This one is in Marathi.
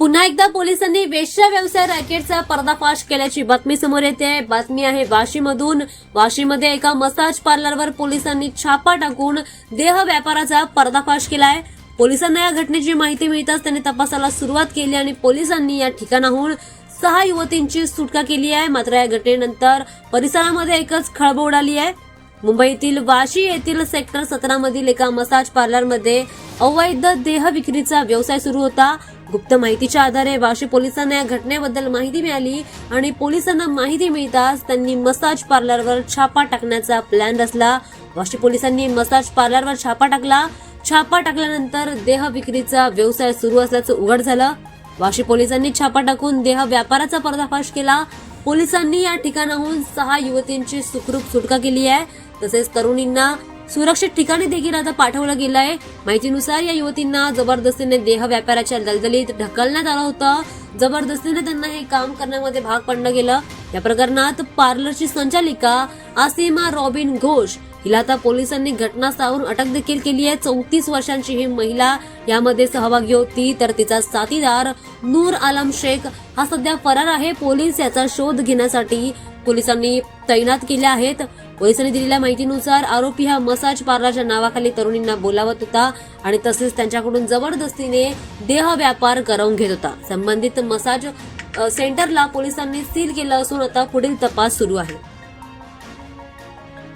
पुन्हा एकदा पोलिसांनी वेश्या व्यवसाय रॅकेटचा पर्दाफाश केल्याची बातमी समोर येते। बातमी आहे वाशीमधून। वाशीमध्ये एका मसाज पार्लरवर पोलिसांनी छापा टाकून देह व्यापाराचा पर्दाफाश केलाय। पोलिसांना या घटनेची माहिती मिळताच त्यांनी तपासाला सुरुवात केली आणि पोलिसांनी या ठिकाणाहून 6 युवतींची सुटका केली आहे। मात्र या घटनेनंतर परिसरामध्ये एकच खळबळ उडाली आहे। मुंबईतील वाशी येथील सेक्टर 17 मधील एका मसाज पार्लरमध्ये अवैध देह विक्रीचा व्यवसाय सुरू होता। गुप्त माहितीच्या आधारे वाशी पोलिसांना या घटनेबद्दल माहिती मिळाली आणि पोलिसांना माहिती मिळताच त्यांनी मसाज पार्लरवर छापा टाकण्याचा प्लॅन रचला। वाशी पोलिसांनी मसाज पार्लरवर छापा टाकला। छापा टाकल्यानंतर देह विक्रीचा व्यवसाय सुरू असल्याचं उघड झालं। वाशी पोलिसांनी छापा टाकून देह व्यापाराचा पर्दाफाश केला। पोलिसांनी या ठिकाणाहून 6 युवतींची सुखरूप सुटका केली आहे। तसेच तरुणींना सुरक्षित ठिकाणी देखील आता पाठवलं गेलं आहे। माहितीनुसार या युवतींना जबरदस्तीने देह व्यापाराच्या दलदलीत ढकलण्यात आलं होतं। जबरदस्तीने त्यांना हे काम करण्यामध्ये भाग पाडलं गेलं। या प्रकरणात पार्लरची संचालिका आसिमा रॉबिन घोष हिला आता पोलिसांनी घटनास्थळावरून अटक देखील केली आहे। 34 वर्षांची ही महिला यामध्ये सहभागी होती, तर तिचा साथीदार नूर आलम शेख हा सध्या फरार आहे। पोलीस याचा शोध घेण्यासाठी पोलिसांनी तैनात केले आहेत। पोलिसांनी दिलेल्या माहितीनुसार आरोपी हा मसाज पार्लरच्या नावाखाली तरुणींना बोलावत होता आणि तसेच त्यांच्याकडून जबरदस्तीने देह व्यापार करवून घेत होता। संबंधित मसाज सेंटरला पोलिसांनी सील केलं असून आता पुढील तपास सुरू आहे।